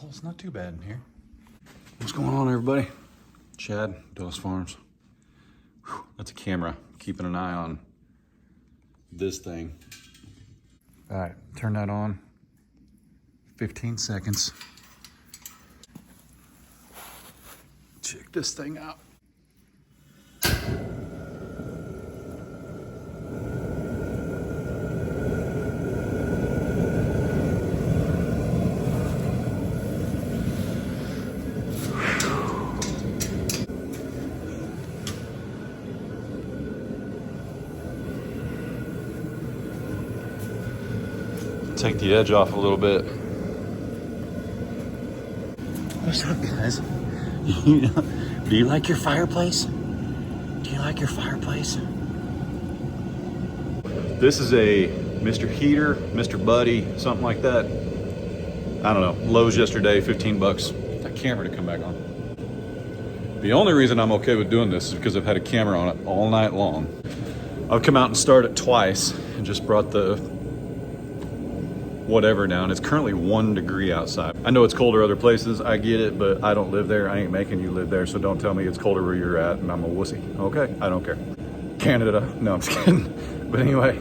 Well, it's not too bad in here. What's going on, everybody? Chad, Doss Farms. Whew, that's a camera. Keeping an eye on this thing. All right, turn that on. 15 seconds. Check this thing out. Take the edge off a little bit. What's up, guys? Do you like your fireplace? Do you like your fireplace? This is a Mr. Heater, Mr. Buddy, something like that. I don't know. Lowe's yesterday, 15 bucks. That camera to come back on. The only reason I'm okay with doing this is because I've had a camera on it all night long. I've come out and started it twice and just brought the whatever down. It's currently 1 degree outside. I know it's colder other places, I get it, but I don't live there. I ain't making you live there, so don't tell me it's colder where you're at and I'm a wussy. Okay, I don't care. Canada, no, I'm just kidding. But anyway,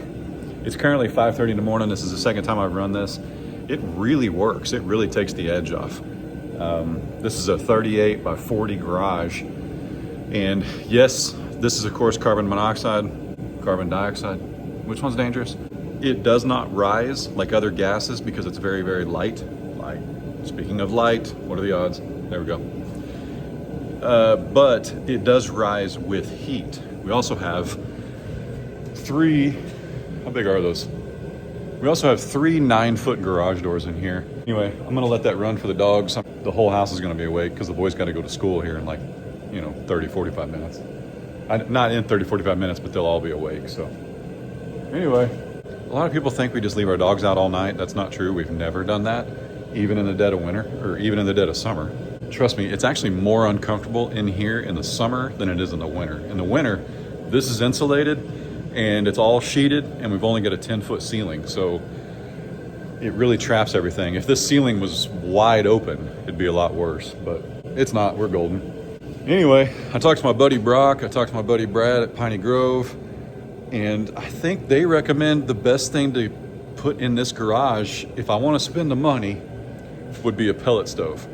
it's currently 5:30 in the morning. This is the second time I've run this. It really works. It really takes the edge off. This is a 38 by 40 garage. And yes, this is of course carbon monoxide, carbon dioxide. Which one's dangerous? It does not rise like other gases because it's very, very light. Light. Speaking of light, what are the odds? There we go. But it does rise with heat. We also have 3, how big are those? We also have 3 9-foot garage doors in here. Anyway, I'm gonna let that run for the dogs. The whole house is gonna be awake because the boys gotta go to school here in like, 30, 45 minutes. Not in 30, 45 minutes, but they'll all be awake, so. Anyway. A lot of people think we just leave our dogs out all night. That's not true. We've never done that, even in the dead of winter or even in the dead of summer. Trust me, it's actually more uncomfortable in here in the summer than it is in the winter. In the winter, this is insulated and it's all sheeted and we've only got a 10-foot ceiling. So it really traps everything. If this ceiling was wide open, it'd be a lot worse, but it's not. We're golden. Anyway, I talked to my buddy Brock. I talked to my buddy Brad at Piney Grove. And I think they recommend the best thing to put in this garage, if I want to spend the money, would be a pellet stove.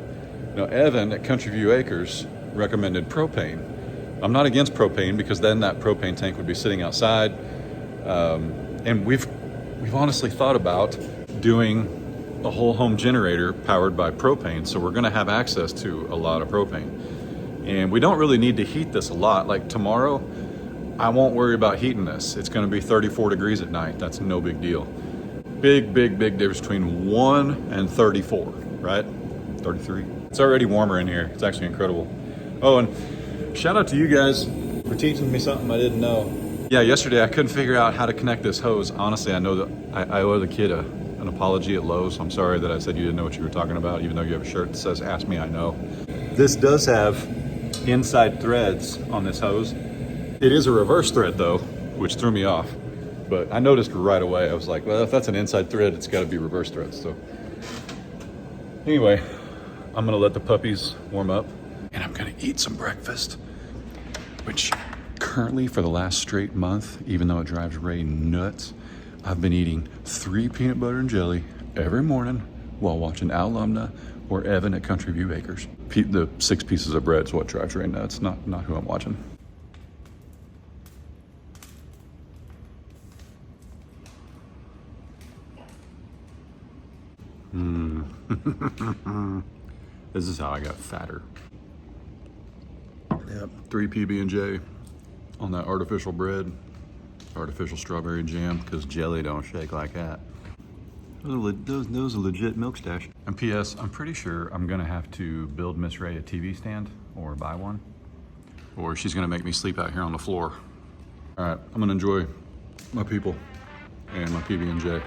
Now, Evan at Country View Acres recommended propane. I'm not against propane because then that propane tank would be sitting outside. And we've honestly thought about doing a whole home generator powered by propane. So we're going to have access to a lot of propane. And we don't really need to heat this a lot. Like tomorrow, I won't worry about heating this. It's gonna be 34 degrees at night. That's no big deal. Big, big, big difference between 1 and 34, right? 33. It's already warmer in here. It's actually incredible. Oh, and shout out to you guys for teaching me something I didn't know. Yeah, yesterday I couldn't figure out how to connect this hose. Honestly, I know that I owe the kid an apology at Lowe's. I'm sorry that I said you didn't know what you were talking about, even though you have a shirt that says, "Ask me, I know." This does have inside threads on this hose. It is a reverse thread though, which threw me off. But I noticed right away, I was like, well, if that's an inside thread, it's gotta be reverse threads. So anyway, I'm gonna let the puppies warm up and I'm gonna eat some breakfast, which currently for the last straight month, even though it drives Ray nuts, I've been eating 3 peanut butter and jelly every morning while watching Al Lumna or Evan at Country View Acres. The 6 pieces of bread is what drives Ray nuts, not who I'm watching. This is how I got fatter. Yep, 3 PB&J on that artificial bread, artificial strawberry jam, because jelly don't shake like that. Those are legit milk stash. And P.S., I'm pretty sure I'm gonna have to build Miss Ray a TV stand or buy one, or she's gonna make me sleep out here on the floor. All right, I'm gonna enjoy my people and my PB&J.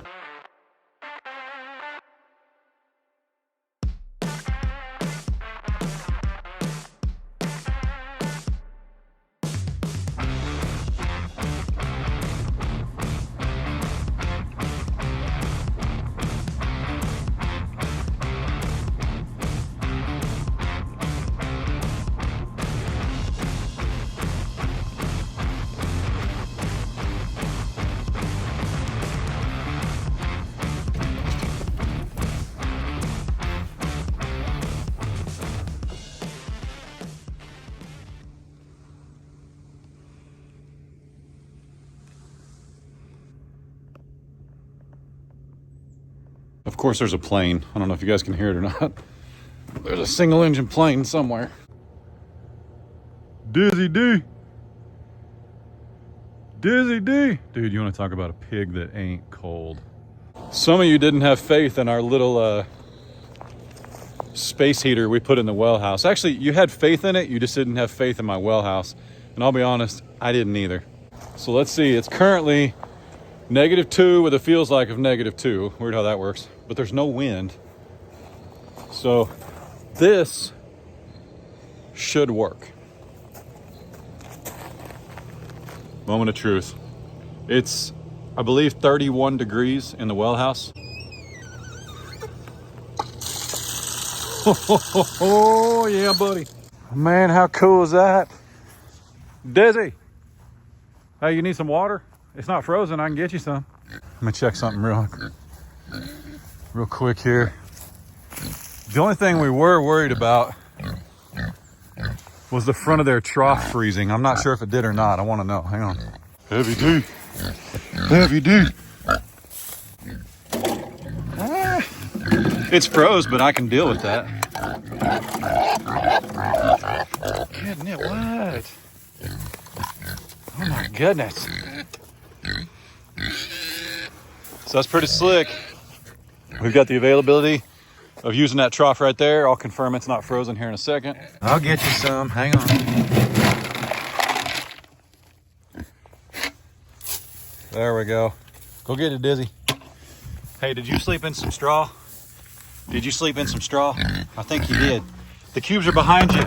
course, there's a plane. I don't know if you guys can hear it or not. There's a single engine plane somewhere. Dizzy D. Dizzy D. Dude, you want to talk about a pig that ain't cold. Some of you didn't have faith in our little space heater we put in the well house. Actually, you had faith in it, you just didn't have faith in my well house. And I'll be honest, I didn't either. So let's see, it's currently -2 with a feels like of -2. Weird how that works, but there's no wind. So this should work. Moment of truth. It's, I believe, 31 degrees in the well house. Oh, yeah, buddy. Man, how cool is that? Dizzy. Hey, you need some water? It's not frozen, I can get you some. Let me check something real quick here. The only thing we were worried about was the front of their trough freezing. I'm not sure if it did or not. I want to know. Hang on. Heavy D. Heavy D. It's froze, but I can deal with that. Isn't it what? Oh my goodness. So that's pretty slick. We've got the availability of using that trough right there. I'll confirm it's not frozen here in a second. I'll get you some. Hang on. There we go. Go get it, Dizzy. Hey, did you sleep in some straw? Did you sleep in some straw? I think you did. The cubes are behind you.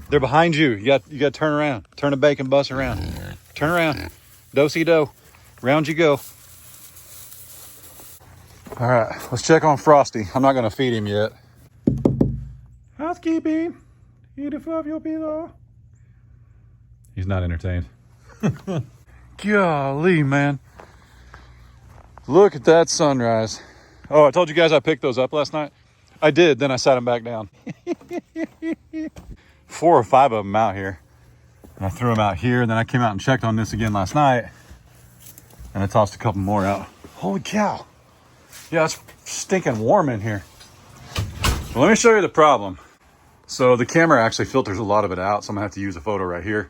They're behind you. You got to turn around. Turn the bacon bus around. Turn around. Do-si-do. Round you go. All right, let's check on Frosty. I'm not gonna feed him yet. Housekeeping. Eat a fluff your pillow. He's not entertained. Golly, man. Look at that sunrise. Oh, I told you guys I picked those up last night. I did, then I sat them back down. 4 or 5 of them out here. And I threw them out here, and then I came out and checked on this again last night. And I tossed a couple more out. Holy cow. Yeah, it's stinking warm in here. Well, let me show you the problem. So the camera actually filters a lot of it out, so I'm gonna have to use a photo right here.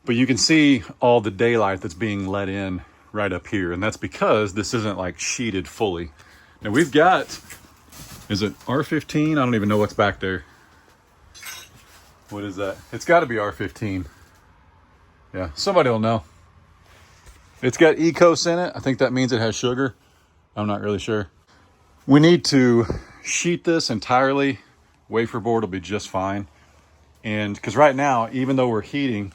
But you can see all the daylight that's being let in right up here, and that's because this isn't like sheeted fully. Now we've got, is it R15? I don't even know what's back there. What is that? It's gotta be R15. Yeah, somebody will know. It's got ECOS in it. I think that means it has sugar. I'm not really sure. We need to sheet this entirely. Wafer board will be just fine. And because right now, even though we're heating,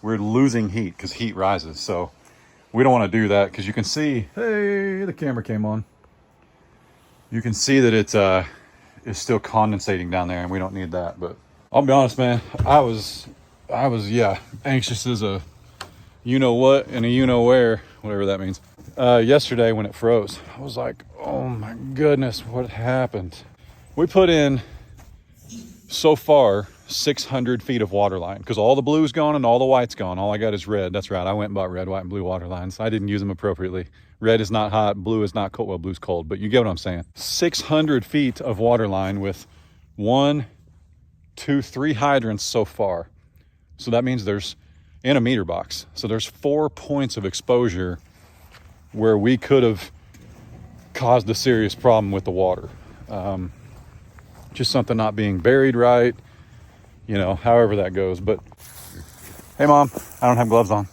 we're losing heat because heat rises. So we don't want to do that because you can see, hey, the camera came on. You can see that it's still condensating down there, and we don't need that. But I'll be honest, man, I was anxious as a you know what and a you know where, whatever that means. Yesterday when it froze, I was like, oh my goodness, what happened? We put in so far 600 feet of water line because all the blue's gone and all the white's gone. All I got is red. That's right, I went and bought red, white, and blue water lines. I didn't use them appropriately. Red is not hot, blue is not cold. Well, blue's cold, but you get what I'm saying. 600 feet of water line with 1, 2, 3 hydrants so far. So that means there's, and a meter box. So there's 4 points of exposure where we could have caused a serious problem with the water. Just something not being buried right, you know, however that goes. But hey, Mom, I don't have gloves on.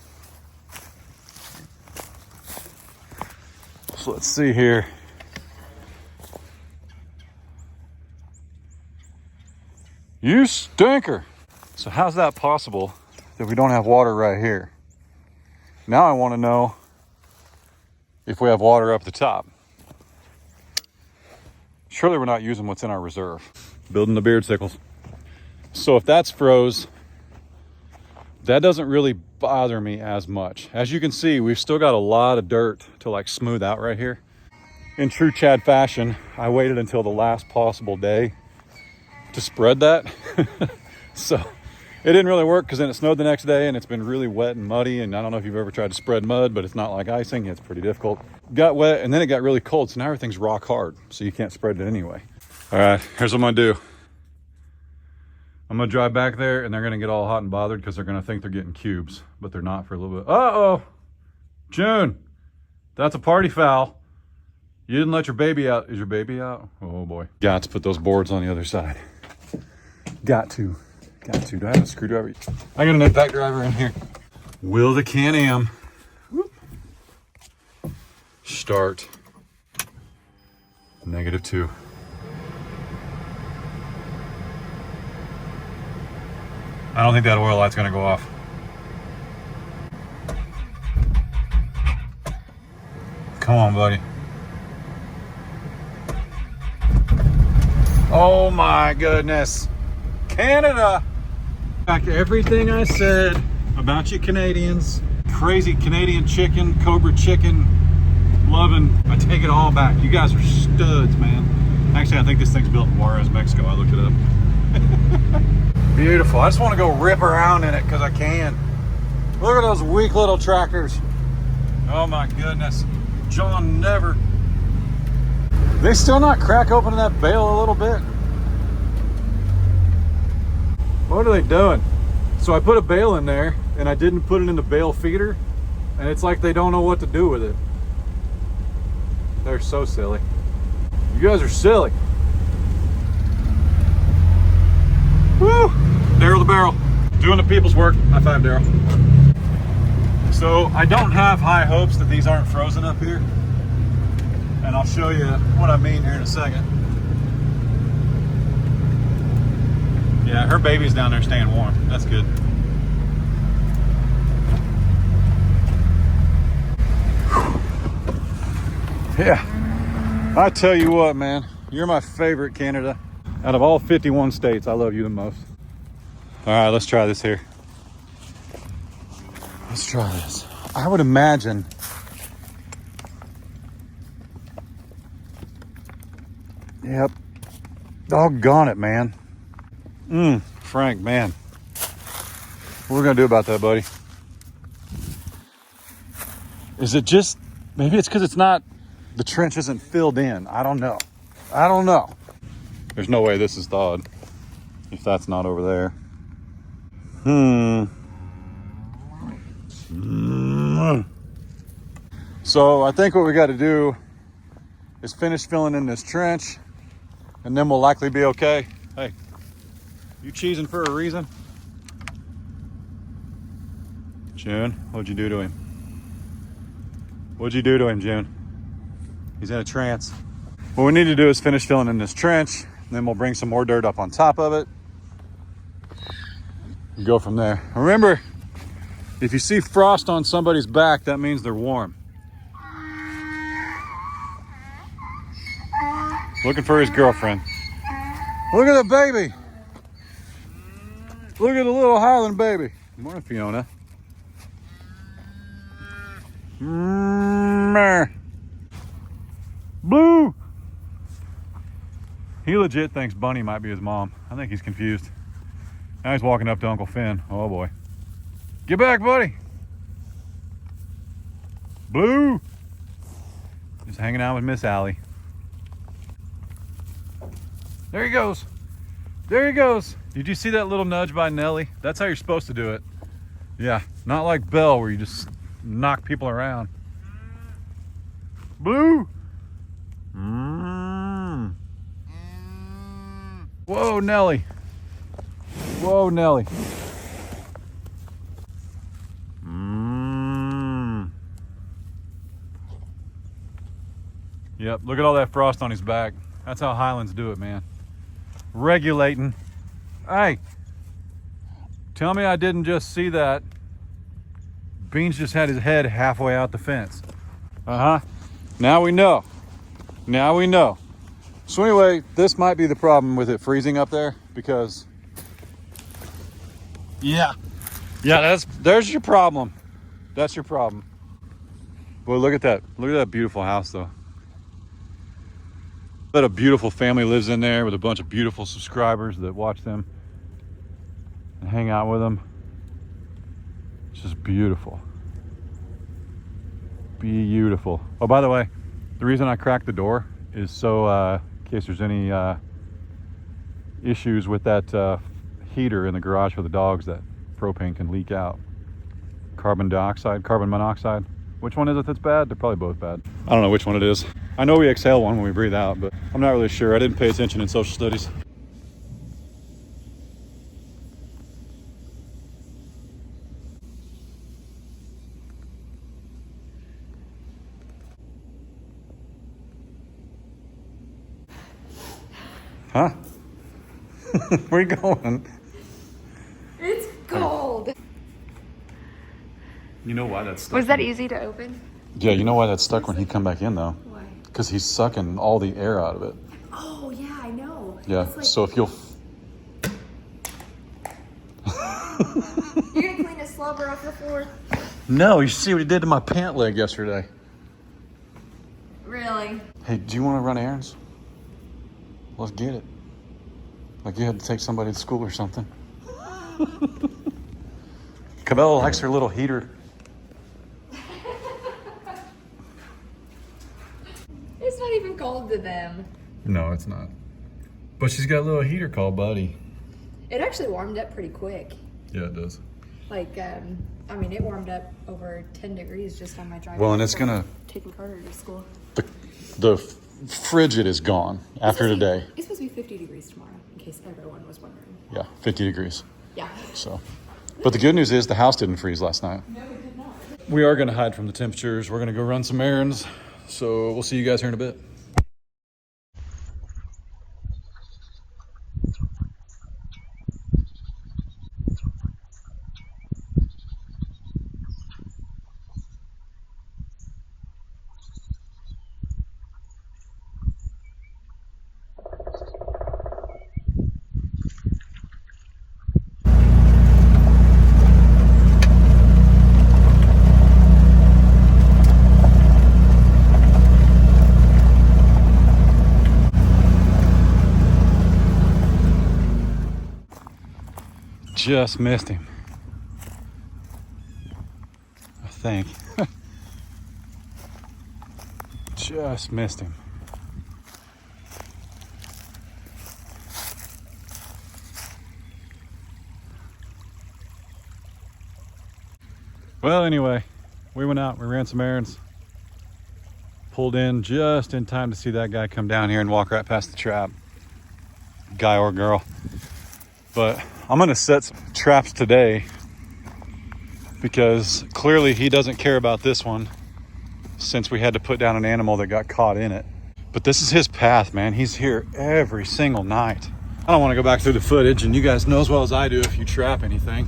So let's see here. You stinker. So how's that possible that we don't have water right here? Now I want to know if we have water up the top. Surely we're not using what's in our reserve. Building the beard sickles. So if that's froze, that doesn't really bother me as much. As you can see, we've still got a lot of dirt to like smooth out right here. In true Chad fashion, I waited until the last possible day to spread that. So It didn't really work because then it snowed the next day and it's been really wet and muddy. And I don't know if you've ever tried to spread mud, but it's not like icing. It's pretty difficult. Got wet and then it got really cold. So now everything's rock hard. So you can't spread it anyway. All right, here's what I'm gonna do. I'm gonna drive back there and they're gonna get all hot and bothered because they're gonna think they're getting cubes, but they're not for a little bit. Uh-oh, June, that's a party foul. You didn't let your baby out. Is your baby out? Oh boy. Got to put those boards on the other side. Got to. Do I have a screwdriver? I got an impact driver in here. Will the Can-Am start -2? I don't think that oil light's gonna go off. Come on, buddy. Oh my goodness. Canada. Back to everything I said about you Canadians. Crazy Canadian chicken, Cobra chicken, loving. I take it all back. You guys are studs, man. Actually, I think this thing's built in Juarez, Mexico. I looked it up. Beautiful. I just want to go rip around in it because I can. Look at those weak little tractors. Oh my goodness. John never. They still not crack open that bale a little bit? What are they doing? So I put a bale in there and I didn't put it in the bale feeder, and it's like they don't know what to do with it. They're so silly. You guys are silly. Woo! Daryl the barrel. Doing the people's work. High five, Daryl. So I don't have high hopes that these aren't frozen up here. And I'll show you what I mean here in a second. Yeah, her baby's down there staying warm. That's good. Yeah, I tell you what, man, you're my favorite, Canada. Out of all 51 states, I love you the most. All right, let's try this here. Let's try this. I would imagine yep. Doggone it, man. Frank, man. What are we gonna do about that, buddy? Is it just, maybe it's because it's not, the trench isn't filled in. I don't know. There's no way this is thawed if that's not over there. So I think what we got to do is finish filling in this trench, and then we'll likely be okay. Hey, you cheesing for a reason? June, what'd you do to him? What'd you do to him, June? He's in a trance. What we need to do is finish filling in this trench, and then we'll bring some more dirt up on top of it and go from there. Remember, if you see frost on somebody's back, that means they're warm. Looking for his girlfriend. Look at the baby. Look at the little Highland baby. Good morning, Fiona. Blue. He legit thinks Bunny might be his mom. I think he's confused. Now he's walking up to Uncle Finn. Oh boy. Get back, buddy. Blue. Just hanging out with Miss Allie. There he goes. There he goes. Did you see that little nudge by Nelly? That's how you're supposed to do it. Yeah, not like Belle where you just knock people around. Blue. Whoa, Nelly. Whoa, Nelly. Yep, look at all that frost on his back. That's how Highlands do it, man. Regulating. Hey, tell me I didn't just see that. Beans just had his head halfway out the fence. Now we know. Now we know. So anyway, this might be the problem with it freezing up there, because yeah, there's your problem. That's your problem. Boy, look at that. Look at that beautiful house though. But a beautiful family lives in there with a bunch of beautiful subscribers that watch them. and hang out with them. It's just beautiful. Beautiful. Oh, by the way, the reason I cracked the door is so in case there's any issues with that heater in the garage for the dogs, that propane can leak out. Carbon monoxide. Which one is it that's bad? They're probably both bad. I don't know which one it is. I know we exhale one when we breathe out, but I'm not really sure. I didn't pay attention in social studies. Huh? Where you going? It's cold. You know why that's stuck? Was that easy to open? Yeah, you know why that's stuck when he come back in though? Why? Because he's sucking all the air out of it. Oh yeah, I know. Yeah, Like, so if you'll... you're gonna clean a slobber off the floor? No, you see what he did to my pant leg yesterday. Really? Hey, do you want to run errands? Let's get it. Like you had to take somebody to school or something. Cabela likes her little heater. It's not even cold to them. No, it's not. But she's got a little heater called Buddy. It actually warmed up pretty quick. Yeah, it does. Like, I mean, it warmed up over 10 degrees just on my drive. Well, and it's gonna... taking Carter to school. The frigid is gone after today. It's supposed to be 50 degrees tomorrow, in case everyone was wondering. Yeah, 50 degrees. Yeah. So, but the good news is the house didn't freeze last night. No, it did not. We are going to hide from the temperatures. We're going to go run some errands. So we'll see you guys here in a bit. Just missed him, I think. Just missed him. Well, anyway, we went out, we ran some errands, pulled in just in time to see that guy come down here and walk right past the trap. Guy or girl. But I'm gonna set some traps today because clearly he doesn't care about this one since we had to put down an animal that got caught in it. But this is his path, man. He's here every single night. I don't want to go back through the footage, and you guys know as well as I do if you trap anything.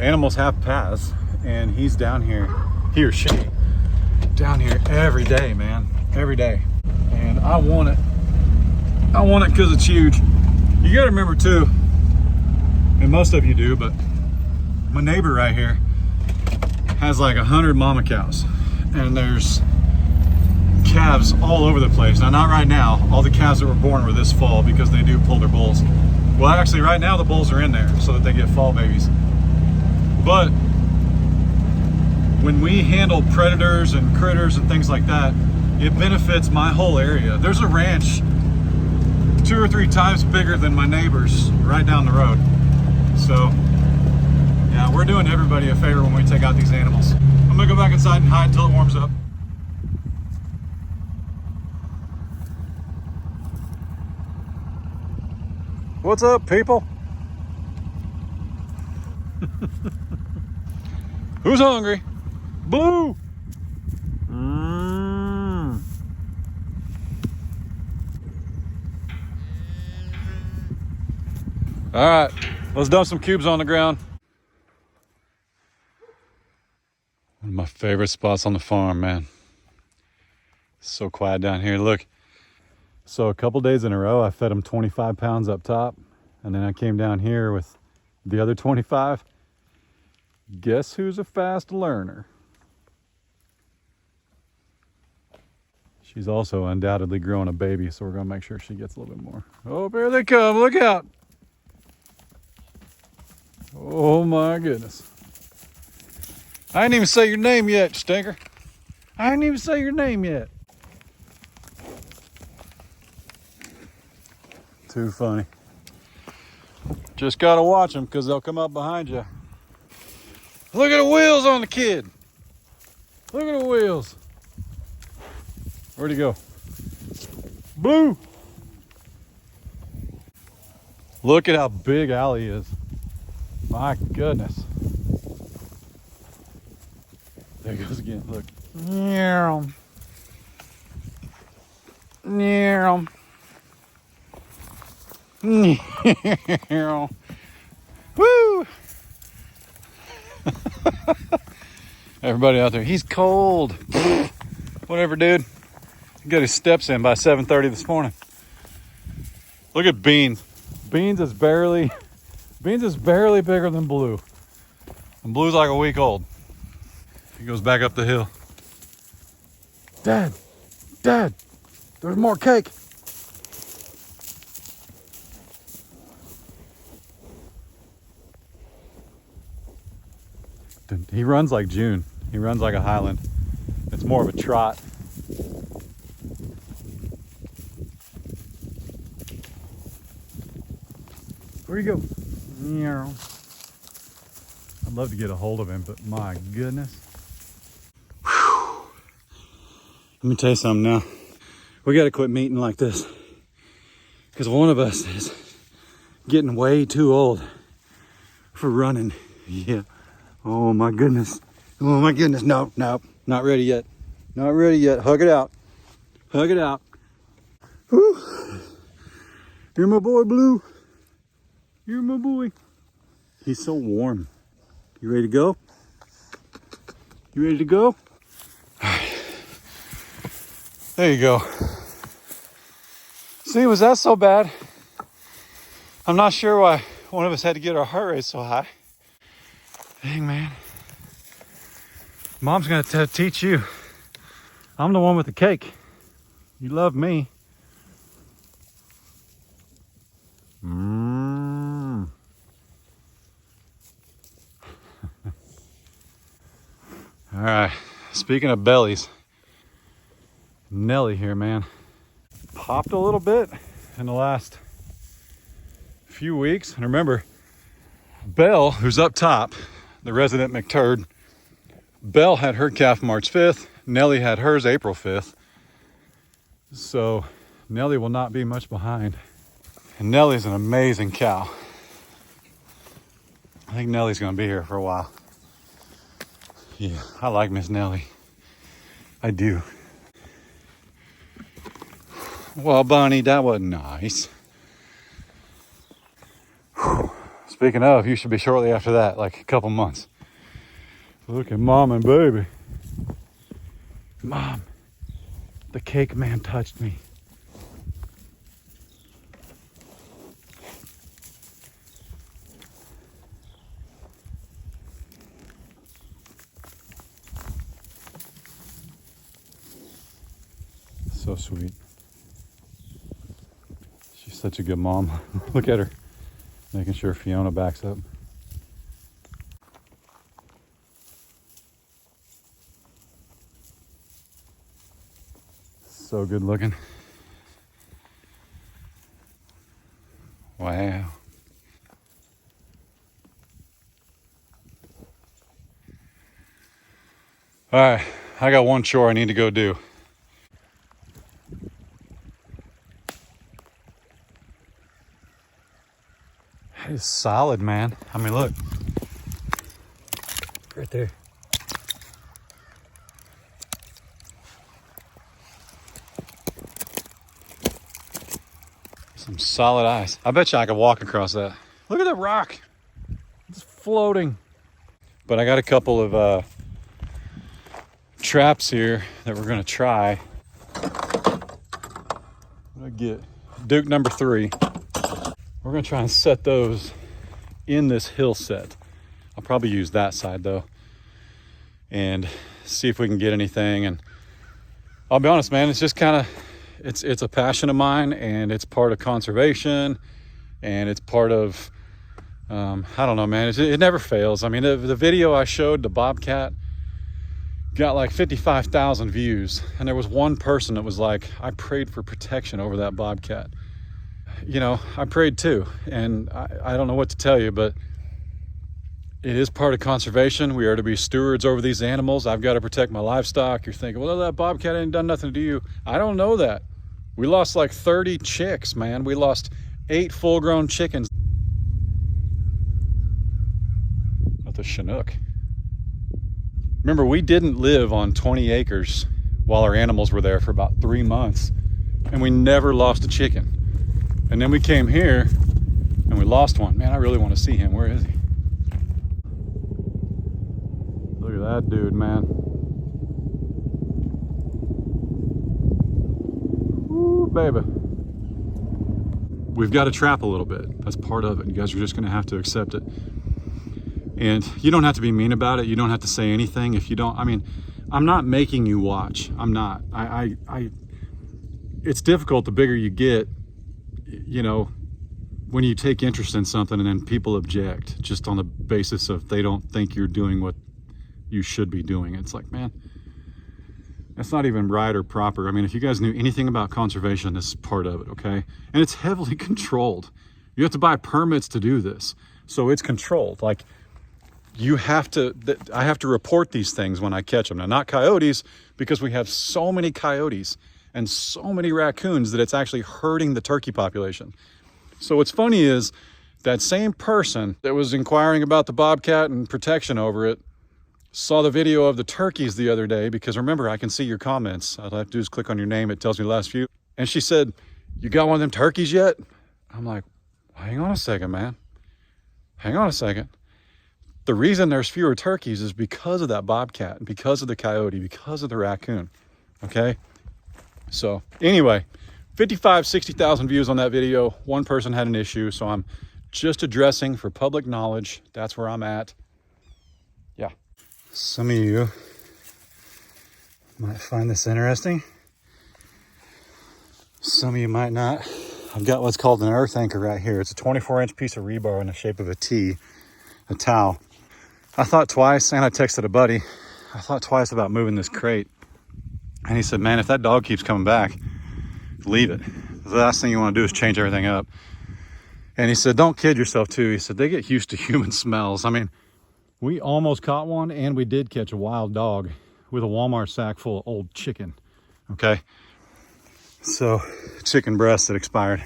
Animals have paths, and he's down here, he or she, down here every day, man, every day. And I want it because it's huge. You gotta remember too, and most of you do, but my neighbor right here has like 100 mama cows, and there's calves all over the place. Now, not right now. All the calves that were born were this fall because they do pull their bulls. Well, actually, right now the bulls are in there so that they get fall babies. But when we handle predators and critters and things like that, it benefits my whole area. There's a ranch 2 or 3 times bigger than my neighbor's right down the road. So, yeah, we're doing everybody a favor when we take out these animals. I'm gonna go back inside and hide until it warms up. What's up, people? Who's hungry? Blue! All right, let's dump some cubes on the ground. One of my favorite spots on the farm, man. It's so quiet down here. Look. So a couple days in a row, I fed them 25 pounds up top, and then I came down here with the other 25. Guess who's a fast learner? She's also undoubtedly growing a baby, so we're gonna make sure she gets a little bit more. Oh, here they come, look out. Oh my goodness. I didn't even say your name yet, stinker. I didn't even say your name yet. Too funny. Just gotta watch them because they'll come up behind you. Look at the wheels on the kid. Look at the wheels. Where'd he go? Blue. Look at how big Allie is. My goodness. There he goes again. Look. Meow. Meow. Meow. Woo! Everybody out there, he's cold. Whatever, dude. He got his steps in by 7:30 this morning. Look at Beans. Beans is barely bigger than Blue. And Blue's like a week old. He goes back up the hill. Dad, there's more cake. He runs like June. He runs like a Highland. It's more of a trot. Where'd he go? I'd love to get a hold of him, but my goodness. Whew. Let me tell you something now. We got to quit meeting like this. Because one of us is getting way too old for running. Yeah. Oh my goodness. Oh my goodness. No, not ready yet. Not ready yet. Hug it out. Hug it out. Whew. You're my boy, Blue. You're my boy. He's so warm. You ready to go? You ready to go? All right. There you go. See, was that so bad? I'm not sure why one of us had to get our heart rate so high. Dang, man. Mom's gonna teach you. I'm the one with the cake. You love me. All right, speaking of bellies, Nelly here, man. Popped a little bit in the last few weeks. And remember, Belle, who's up top, the resident McTurd, Belle had her calf March 5th. Nelly had hers April 5th. So Nelly will not be much behind. And Nelly's an amazing cow. I think Nelly's gonna be here for a while. Yeah, I like Miss Nelly. I do. Well, Bunny, that was nice. Whew. Speaking of, you should be shortly after that, like a couple months. Look at Mom and baby. Mom, the cake man touched me. So sweet. She's such a good mom. Look at her, making sure Fiona backs up. So good looking. Wow. All right, I got one chore I need to go do. It's solid, man. I mean, look. Right there. Some solid ice. I bet you I could walk across that. Look at that rock. It's floating. But I got a couple of traps here that we're gonna try. What did I get? Duke number 3. We're gonna try and set those in this hill set. I'll probably use that side though, and see if we can get anything. And I'll be honest, man, it's just kind of, it's a passion of mine, and it's part of conservation, and it's part of I don't know, man. It never fails. I mean, the video I showed, the bobcat, got like 55,000 views. And there was one person that was like, I prayed for protection over that bobcat. You know, I prayed too. And I don't know what to tell you, but it is part of conservation. We are to be stewards over these animals. I've got to protect my livestock. You're thinking, well, that bobcat ain't done nothing to you. I don't know that. We lost like 30 chicks, man. We lost 8 full-grown chickens. The Chinook. Remember, we didn't live on 20 acres while our animals were there for about 3 months, and we never lost a chicken. And then we came here and we lost one. Man, I really want to see him. Where is he? Look at that dude, man. Ooh, baby. We've got to trap a little bit. That's part of it. You guys are just going to have to accept it. And you don't have to be mean about it. You don't have to say anything if you don't. I mean, I'm not making you watch. I'm not. It's difficult the bigger you get, you know, when you take interest in something and then people object just on the basis of they don't think you're doing what you should be doing. It's like, man, that's not even right or proper. I mean, if you guys knew anything about conservation, this is part of it, okay? And it's heavily controlled. You have to buy permits to do this. So it's controlled. Like, I have to report these things when I catch them. Now, not coyotes, because we have so many coyotes and so many raccoons that it's actually hurting the turkey population. So what's funny is that same person that was inquiring about the bobcat and protection over it saw the video of the turkeys the other day, because remember, I can see your comments. All I have to do is click on your name. It tells me the last few. And she said, you got one of them turkeys yet? I'm like, hang on a second, man. Hang on a second. The reason there's fewer turkeys is because of that bobcat, because of the coyote, because of the raccoon, okay? So anyway, 60,000 views on that video. One person had an issue, so I'm just addressing for public knowledge. That's where I'm at. Yeah. Some of you might find this interesting. Some of you might not. I've got what's called an earth anchor right here. It's a 24-inch piece of rebar in the shape of a T, a towel. I thought twice, and I texted a buddy, I thought twice about moving this crate. And he said, man, if that dog keeps coming back, leave it. The last thing you want to do is change everything up. And he said, don't kid yourself too. He said, they get used to human smells. I mean, we almost caught one, and we did catch a wild dog with a Walmart sack full of old chicken, okay? So, chicken breast that expired.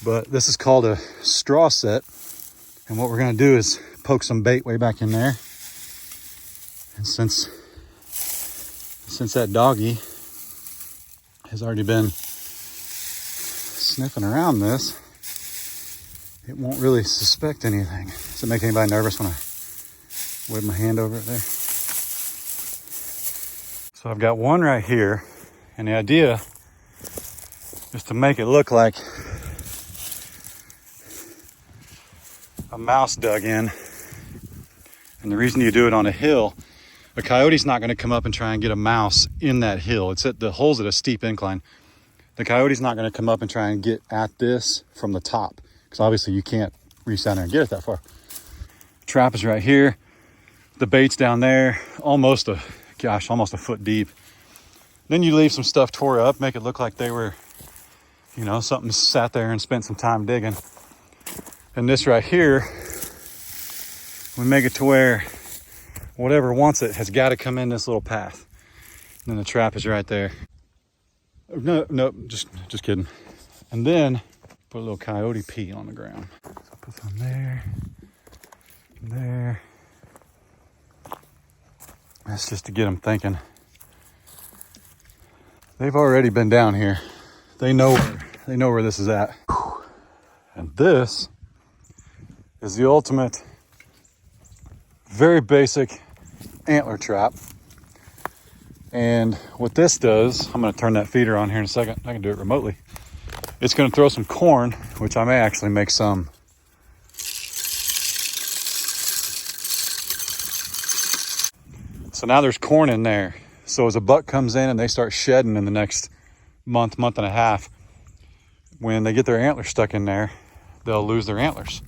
But this is called a straw set. And what we're gonna do is poke some bait way back in there. And since that doggy has already been sniffing around this, it won't really suspect anything. Does it make anybody nervous when I wave my hand over it there? So I've got one right here, and the idea is to make it look like a mouse dug in. And the reason you do it on a hill, a coyote's not going to come up and try and get a mouse in that hill. It's at the hole's at a steep incline. The coyote's not going to come up and try and get at this from the top, because obviously you can't reach down there and get it that far. Trap is right here. The bait's down there, almost a foot deep. Then you leave some stuff tore up, make it look like they were, you know, something sat there and spent some time digging. And this right here, we make it to where whatever wants it has got to come in this little path. And then the trap is right there. No, just kidding. And then put a little coyote pee on the ground. So put some there, there. That's just to get them thinking. They've already been down here. They know where this is at. And this is the ultimate, very basic antler trap. And what this does, I'm going to turn that feeder on here in a second. I can do it remotely. It's going to throw some corn, which I may actually make some. So now there's corn in there. So as a buck comes in and they start shedding in the next month and a half, when they get their antlers stuck in there, they'll lose their antlers.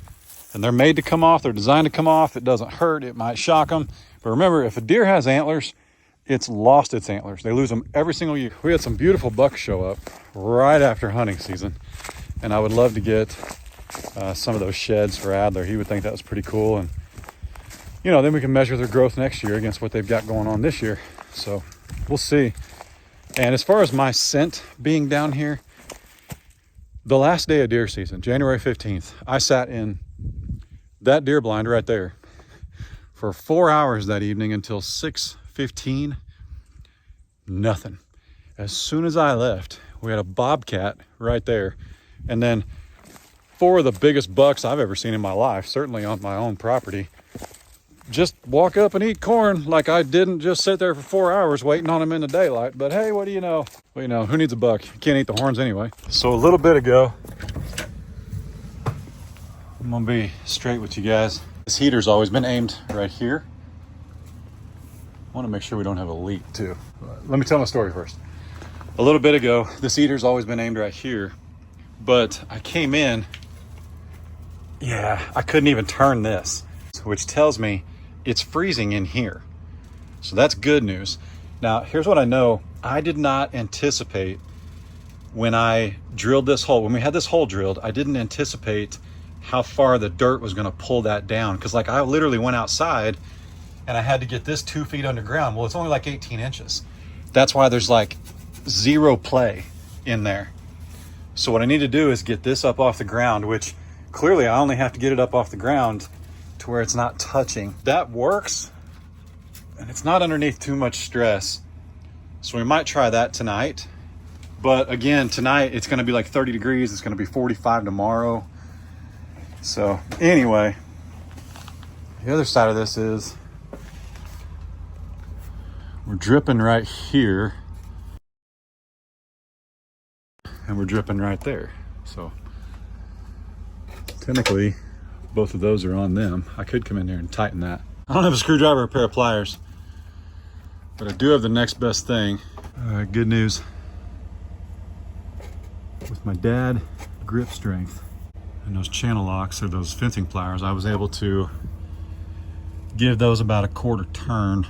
And they're made to come off. They're designed to come off. It doesn't hurt. It might shock them. But remember, if a deer has antlers, it's lost its antlers. They lose them every single year. We had some beautiful bucks show up right after hunting season. And I would love to get some of those sheds for Adler. He would think that was pretty cool. And, you know, then we can measure their growth next year against what they've got going on this year. So we'll see. And as far as my scent being down here, the last day of deer season, January 15th, I sat in that deer blind right there for 4 hours that evening until 6:15. Nothing. As soon as I left, we had a bobcat right there. And then 4 of the biggest bucks I've ever seen in my life, certainly on my own property, just walk up and eat corn like I didn't just sit there for 4 hours waiting on them in the daylight. But hey, what do you know? Well, you know, who needs a buck? You can't eat the horns anyway. So a little bit ago, I'm gonna be straight with you guys. This heater's always been aimed right here. I wanna make sure we don't have a leak too. Let me tell my story first. A little bit ago, this heater's always been aimed right here, but I came in, I couldn't even turn this, which tells me it's freezing in here. So that's good news. Now, here's what I know. I did not anticipate when I drilled this hole, when we had this hole drilled, I didn't anticipate how far the dirt was gonna pull that down. Cause like I literally went outside and I had to get this 2 feet underground. Well, it's only like 18 inches. That's why there's like zero play in there. So what I need to do is get this up off the ground, which clearly I only have to get it up off the ground to where it's not touching. That works, and it's not underneath too much stress. So we might try that tonight. But again, tonight it's gonna be like 30 degrees. It's gonna be 45 tomorrow. So anyway, the other side of this is we're dripping right here and we're dripping right there. So technically both of those are on them. I could come in there and tighten that. I don't have a screwdriver or a pair of pliers, but I do have the next best thing. Good news. With my dad grip strength and those channel locks or those fencing pliers, I was able to give those about a quarter turn.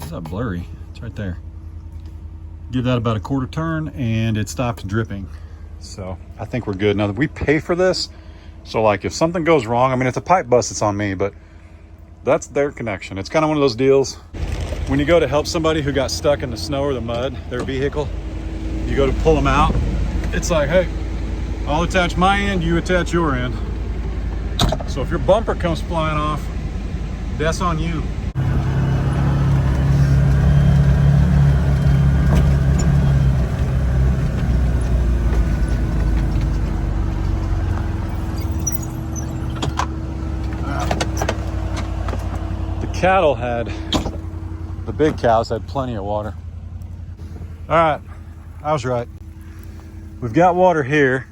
Is that blurry? It's right there. Give that about a quarter turn and it stopped dripping. So I think we're good. Now that we pay for this, so like if something goes wrong, I mean, it's a pipe bust, it's on me, but that's their connection. It's kind of one of those deals. When you go to help somebody who got stuck in the snow or the mud, their vehicle, you go to pull them out. It's like, hey, I'll attach my end, you attach your end. So if your bumper comes flying off, that's on you. Cattle the big cows had plenty of water. All right, I was right. We've got water here.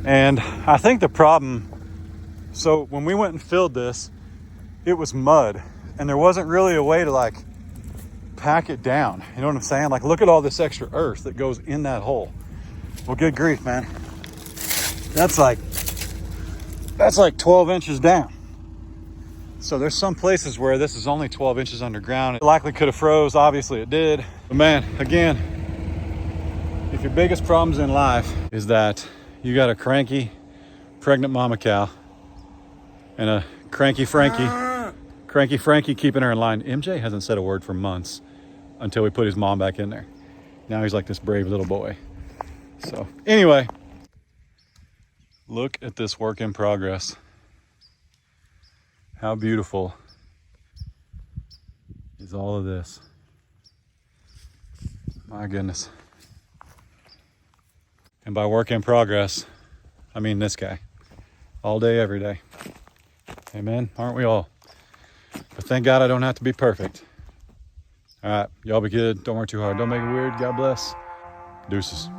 And I think the problem, so when we went and filled this, it was mud and there wasn't really a way to like pack it down. You know what I'm saying? Like look at all this extra earth that goes in that hole. Well, good grief, man. That's like 12 inches down. So there's some places where this is only 12 inches underground. It likely could have froze, obviously it did. But man, again, if your biggest problems in life is that you got a cranky pregnant mama cow and a cranky Frankie keeping her in line. MJ hasn't said a word for months until we put his mom back in there. Now he's like this brave little boy. So anyway, look at this work in progress. How beautiful is all of this? My goodness. And by work in progress, I mean this guy. All day, every day. Amen, aren't we all? But thank God I don't have to be perfect. All right, y'all be good. Don't work too hard. Don't make it weird. God bless. Deuces.